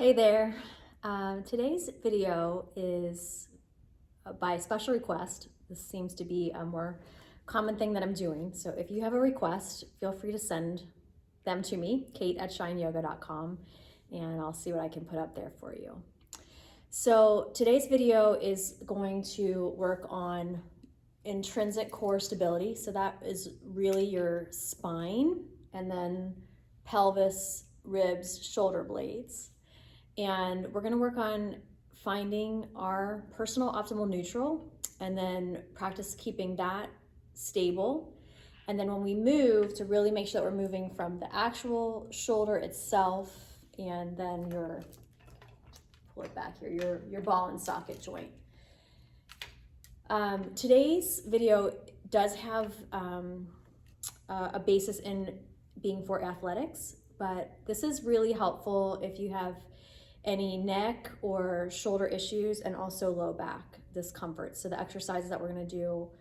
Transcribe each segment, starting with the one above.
Hey there. Today's video is by special request. This seems to be a more common thing that I'm doing. So if you have a request, feel free to send them to me, kate@shineyoga.com, and I'll see what I can put up there for you. So today's video is going to work on intrinsic core stability. So that is really your spine and then pelvis, ribs, shoulder blades. And we're going to work on finding our personal optimal neutral and then practice keeping that stable. And then when we move, to really make sure that we're moving from the actual shoulder itself and then pull it back here, your ball and socket joint. Today's video does have a basis in being for athletics, but this is really helpful if you have any neck or shoulder issues and also low back discomfort. So the exercises that we're going to do,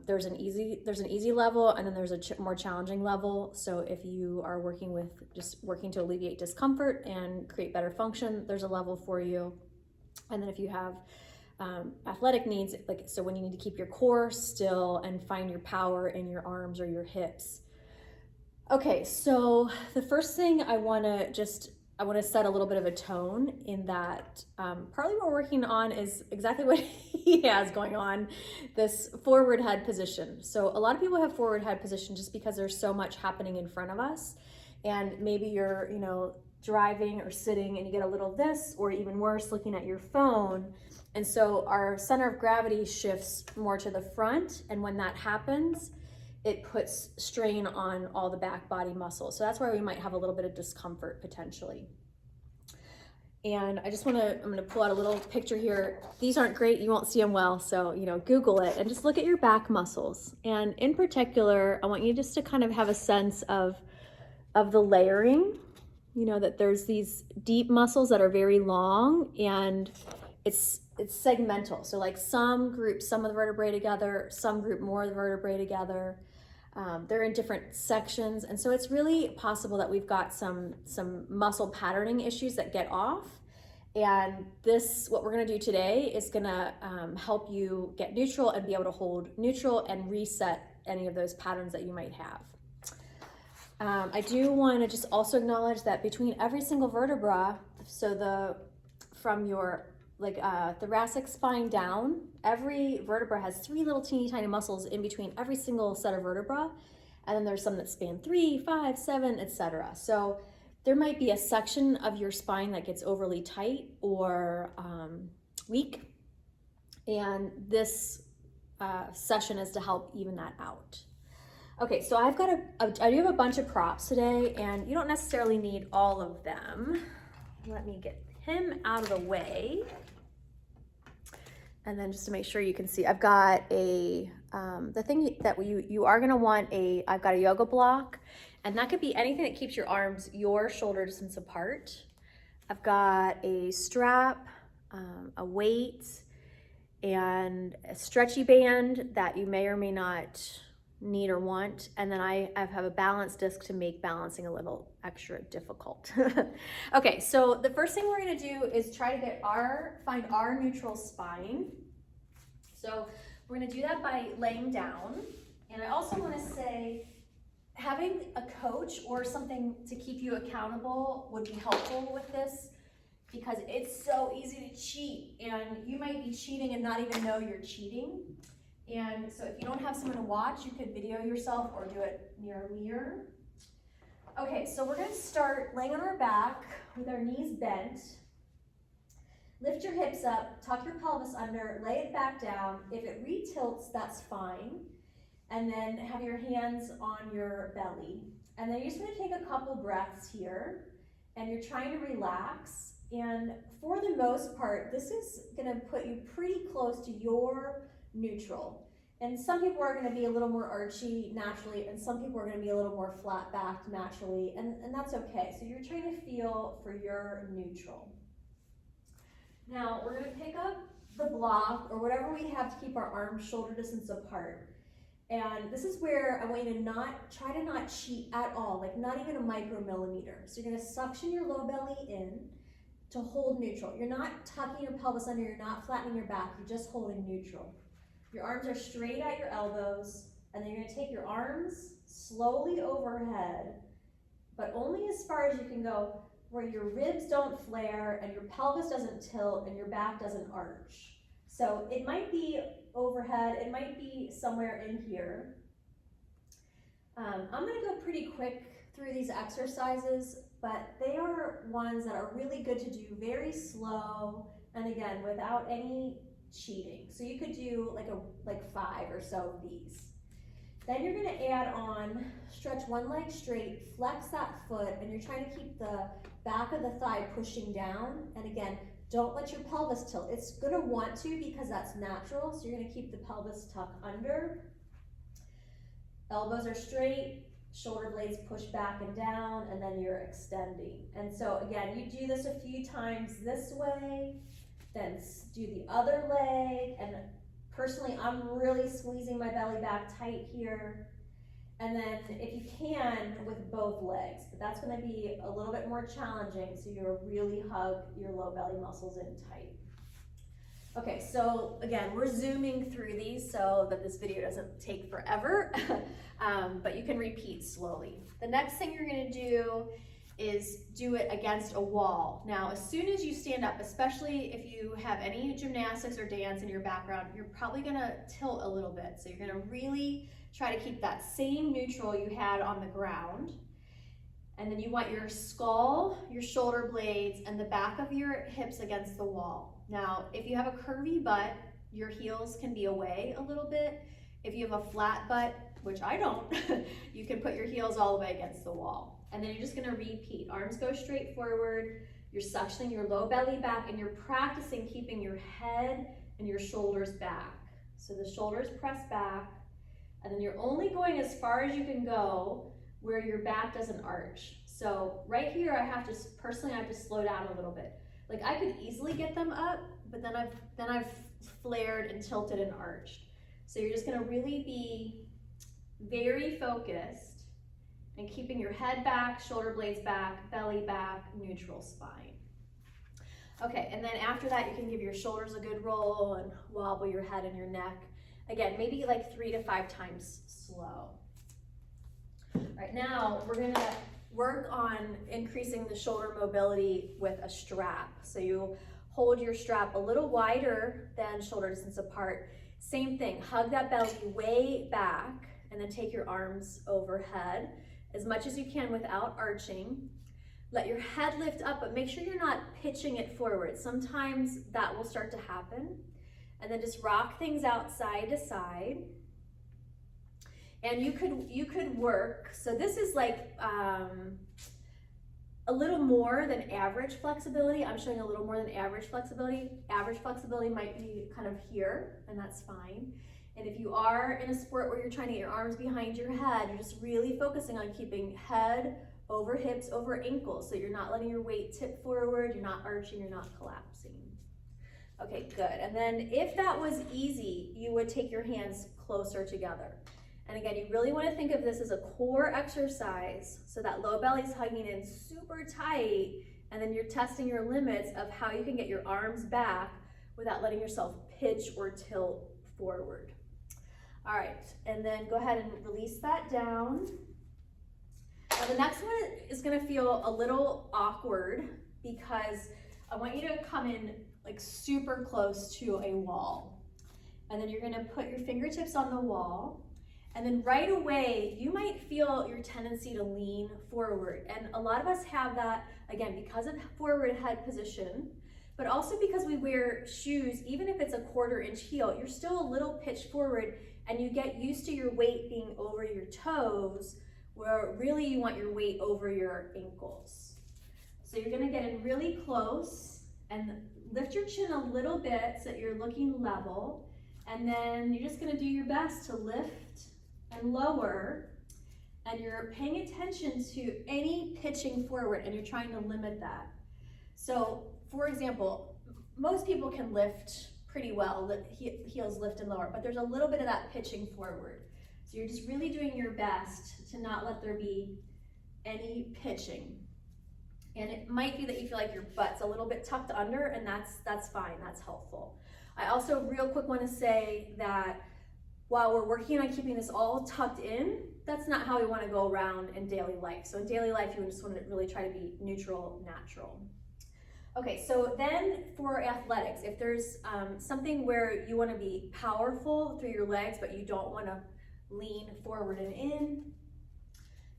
there's an easy level, and then there's a more challenging level. So if you are working to alleviate discomfort and create better function, there's a level for you. And then if you have athletic needs, so when you need to keep your core still and find your power in your arms or your hips. Okay, so the first thing I want to set a little bit of a tone in that partly what we're working on is exactly what he has going on, this forward head position. So a lot of people have forward head position just because there's so much happening in front of us, and maybe you're driving or sitting and you get a little this, or even worse, looking at your phone. And so our center of gravity shifts more to the front, and when that happens, it puts strain on all the back body muscles. So that's why we might have a little bit of discomfort potentially. And I'm gonna pull out a little picture here. These aren't great, you won't see them well, so Google it and just look at your back muscles. And in particular, I want you just to kind of have a sense of the layering, that there's these deep muscles that are very long, and it's segmental. So like some group some of the vertebrae together, some group more of the vertebrae together. They're in different sections, and so it's really possible that we've got some muscle patterning issues that get off. And what we're going to do today is going to help you get neutral and be able to hold neutral and reset any of those patterns that you might have. I do want to just also acknowledge that between every single vertebra, so from your thoracic spine down, every vertebra has 3 little teeny tiny muscles in between every single set of vertebra. And then there's some that span 3, 5, 7, etc. So there might be a section of your spine that gets overly tight or weak. And this session is to help even that out. Okay, so I do have a bunch of props today, and you don't necessarily need all of them. Let me get him out of the way. And then just to make sure you can see, I've got the thing that you are gonna want I've got a yoga block, and that could be anything that keeps your shoulder distance apart. I've got a strap, a weight, and a stretchy band that you may or may not need or want, and then I have a balance disc to make balancing a little extra difficult. Okay, so the first thing we're going to do is try to find our neutral spine. So we're going to do that by laying down, and I also want to say having a coach or something to keep you accountable would be helpful with this, because it's so easy to cheat, and you might be cheating and not even know you're cheating. And so if you don't have someone to watch, you could video yourself or do it near a mirror. Okay, so we're going to start laying on our back with our knees bent. Lift your hips up, tuck your pelvis under, lay it back down. If it re-tilts, that's fine. And then have your hands on your belly. And then you're just going to take a couple breaths here, and you're trying to relax. And for the most part, this is going to put you pretty close to your neutral. And some people are going to be a little more archy naturally, and some people are going to be a little more flat backed naturally, and that's okay. So you're trying to feel for your neutral. Now we're going to pick up the block or whatever we have to keep our arms shoulder distance apart. And this is where I want you to try to not cheat at all, like not even a micromillimeter. So you're going to suction your low belly in, to hold neutral. You're not tucking your pelvis under, you're not flattening your back, you're just holding neutral. Your arms are straight at your elbows, and then you're gonna take your arms slowly overhead, but only as far as you can go, where your ribs don't flare and your pelvis doesn't tilt and your back doesn't arch. So it might be overhead, it might be somewhere in here. I'm gonna go pretty quick through these exercises, but they are ones that are really good to do very slow, and again, without any cheating. So you could do like 5 or so of these. Then you're gonna add on, stretch one leg straight, flex that foot, and you're trying to keep the back of the thigh pushing down. And again, don't let your pelvis tilt. It's gonna want to because that's natural, so you're gonna keep the pelvis tucked under. Elbows are straight, shoulder blades push back and down, and then you're extending. And so again, you do this a few times this way, then do the other leg, and personally, I'm really squeezing my belly back tight here. And then if you can, with both legs, but that's gonna be a little bit more challenging, so you're really hug your low belly muscles in tight. Okay, so again, we're zooming through these so that this video doesn't take forever, but you can repeat slowly. The next thing you're gonna do is do it against a wall. Now, as soon as you stand up, especially if you have any gymnastics or dance in your background, you're probably gonna tilt a little bit. So you're gonna really try to keep that same neutral you had on the ground. And then you want your skull, your shoulder blades, and the back of your hips against the wall. Now, if you have a curvy butt, your heels can be away a little bit. If you have a flat butt, which I don't, you can put your heels all the way against the wall. And then you're just gonna repeat. Arms go straight forward, you're suctioning your low belly back, and you're practicing keeping your head and your shoulders back. So the shoulders press back, and then you're only going as far as you can go where your back doesn't arch. So right here, personally, I have to slow down a little bit. Like I could easily get them up, but then I've flared and tilted and arched. So you're just gonna really be very focused and keeping your head back, shoulder blades back, belly back, neutral spine. Okay, and then after that, you can give your shoulders a good roll and wobble your head and your neck. Again, maybe like 3 to 5 times slow. All right, now we're gonna work on increasing the shoulder mobility with a strap. So you hold your strap a little wider than shoulder distance apart. Same thing, hug that belly way back and then take your arms overhead as much as you can without arching. Let your head lift up, but make sure you're not pitching it forward. Sometimes that will start to happen. And then just rock things out side to side. And you could work, so this is like a little more than average flexibility. I'm showing a little more than average flexibility. Average flexibility might be kind of here, and that's fine. And if you are in a sport where you're trying to get your arms behind your head, you're just really focusing on keeping head over hips, over ankles. So you're not letting your weight tip forward, you're not arching, you're not collapsing. Okay, good. And then if that was easy, you would take your hands closer together. And again, you really want to think of this as a core exercise, so that low belly's hugging in super tight, and then you're testing your limits of how you can get your arms back without letting yourself pitch or tilt forward. All right, and then go ahead and release that down. Now the next one is gonna feel a little awkward because I want you to come in like super close to a wall. And then you're gonna put your fingertips on the wall. And then right away, you might feel your tendency to lean forward. And a lot of us have that, again, because of forward head position, but also because we wear shoes, even if it's a 1/4 inch heel, you're still a little pitched forward and you get used to your weight being over your toes, where really you want your weight over your ankles. So you're gonna get in really close and lift your chin a little bit so that you're looking level. And then you're just gonna do your best to lift and lower, and you're paying attention to any pitching forward and you're trying to limit that. So for example, most people can lift pretty well, heels lift and lower, but there's a little bit of that pitching forward. So you're just really doing your best to not let there be any pitching. And it might be that you feel like your butt's a little bit tucked under, and that's fine, that's helpful. I also real quick want to say that while we're working on keeping this all tucked in, that's not how we want to go around in daily life. So in daily life, you just want to really try to be neutral, natural. Okay, so then for athletics, if there's something where you want to be powerful through your legs, but you don't want to lean forward and in,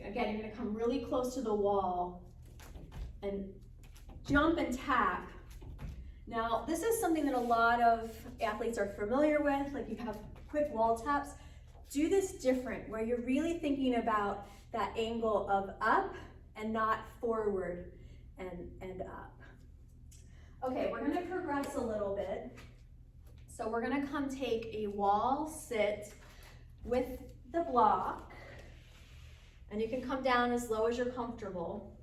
again, you're going to come really close to the wall and jump and tap. Now, this is something that a lot of athletes are familiar with, like you have quick wall taps. Do this different, where you're really thinking about that angle of up and not forward and up. Okay, we're gonna progress a little bit. So we're gonna come take a wall sit with the block, and you can come down as low as you're comfortable.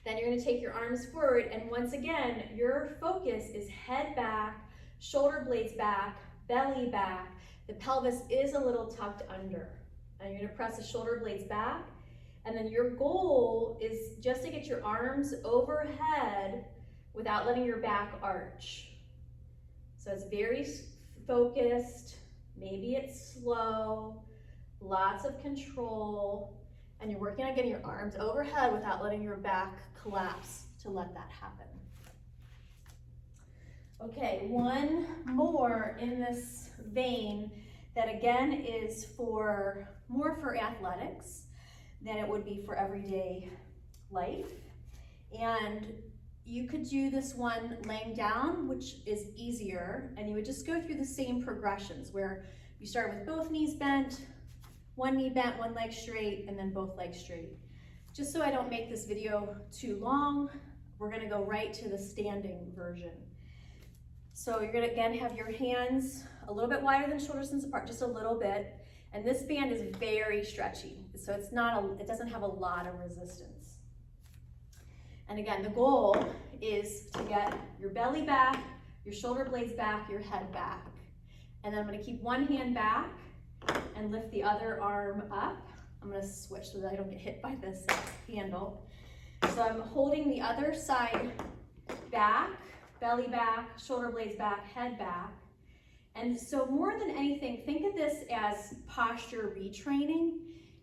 Then you're gonna take your arms forward, and once again, your focus is head back, shoulder blades back, belly back. The pelvis is a little tucked under. And you're gonna press the shoulder blades back, and then your goal is just to get your arms overhead without letting your back arch. So it's very focused, maybe it's slow, lots of control, and you're working on getting your arms overhead without letting your back collapse to let that happen. Okay, one more in this vein that again is more for athletics than it would be for everyday life. And you could do this one laying down, which is easier, and you would just go through the same progressions where you start with both knees bent, one knee bent, one leg straight, and then both legs straight. Just so I don't make this video too long, we're gonna go right to the standing version. So you're gonna again have your hands a little bit wider than shoulder distance apart, just a little bit. And this band is very stretchy, so it doesn't have a lot of resistance. And again, the goal is to get your belly back, your shoulder blades back, your head back. And then I'm gonna keep one hand back and lift the other arm up. I'm gonna switch so that I don't get hit by this handle. So I'm holding the other side back, belly back, shoulder blades back, head back. And so more than anything, think of this as posture retraining.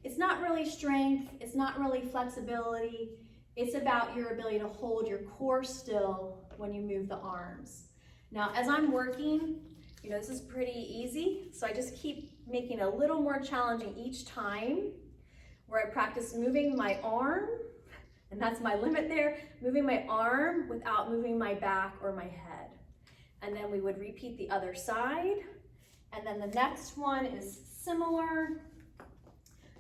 It's not really strength, it's not really flexibility, it's about your ability to hold your core still when you move the arms. Now, as I'm working, this is pretty easy, so I just keep making it a little more challenging each time, where I practice moving my arm, and that's my limit there, moving my arm without moving my back or my head. And then we would repeat the other side, and then the next one is similar,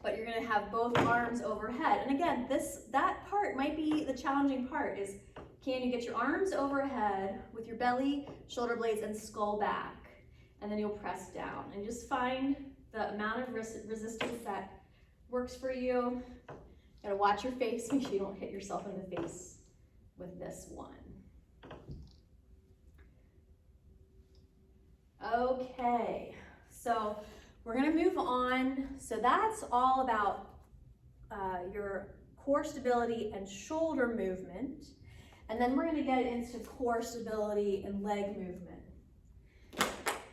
but you're gonna have both arms overhead. And again, that part might be the challenging part, is can you get your arms overhead with your belly, shoulder blades, and skull back? And then you'll press down. And just find the amount of resistance that works for you. You gotta watch your face, make sure you don't hit yourself in the face with this one. Okay, so we're gonna move on. So that's all about your core stability and shoulder movement. And then we're gonna get into core stability and leg movement.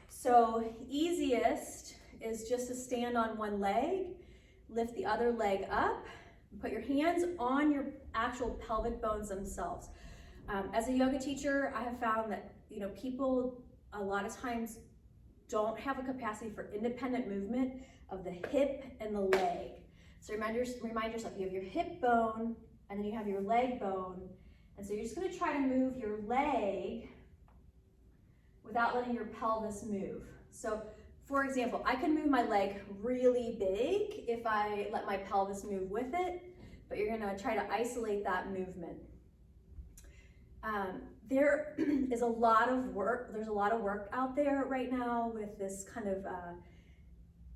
So easiest is just to stand on one leg, lift the other leg up, and put your hands on your actual pelvic bones themselves. As a yoga teacher, I have found that people a lot of times don't have a capacity for independent movement of the hip and the leg. So remind yourself, you have your hip bone and then you have your leg bone. And so you're just gonna try to move your leg without letting your pelvis move. So for example, I can move my leg really big if I let my pelvis move with it, but you're gonna try to isolate that movement. There is a lot of work, there's a lot of work out there right now with this kind of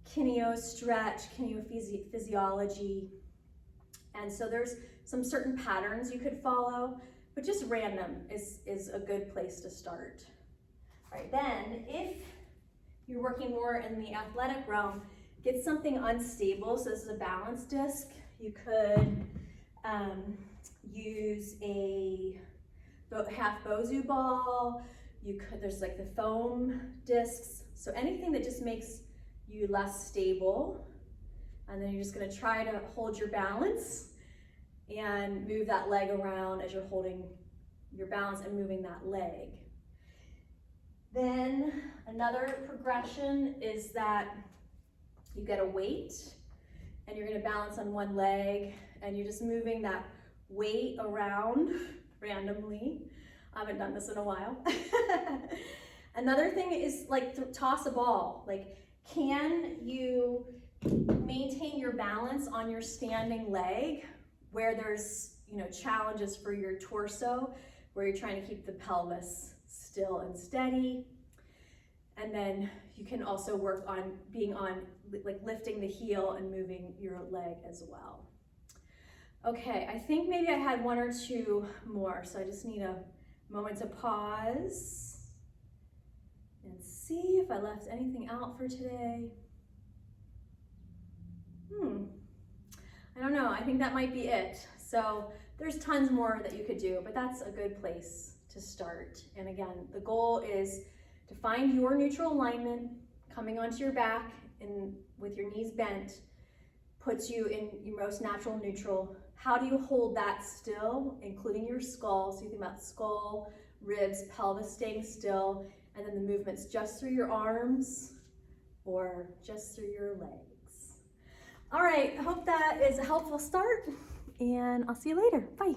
kineo stretch, kinesiophysiology. And so there's some certain patterns you could follow, but just random is a good place to start. All right, then if you're working more in the athletic realm, get something unstable. So this is a balance disc. You could use a half Bosu ball. There's like the foam discs. So anything that just makes you less stable. And then you're just gonna try to hold your balance and move that leg around as you're holding your balance and moving that leg. Then another progression is that you get a weight and you're gonna balance on one leg and you're just moving that weight around randomly. I haven't done this in a while. Another thing is like toss a ball. Like, can you maintain your balance on your standing leg where there's, you know, challenges for your torso, where you're trying to keep the pelvis still and steady. And then you can also work on like lifting the heel and moving your leg as well. Okay, I think maybe I had one or two more, so I just need a moment to pause and see if I left anything out for today. I don't know, I think that might be it. So there's tons more that you could do, but that's a good place to start. And again, the goal is to find your neutral alignment, coming onto your back and with your knees bent, puts you in your most natural neutral. How do you hold that still, including your skull? So you think about skull, ribs, pelvis staying still, and then the movements just through your arms or just through your legs. All right, I hope that is a helpful start, and I'll see you later. Bye.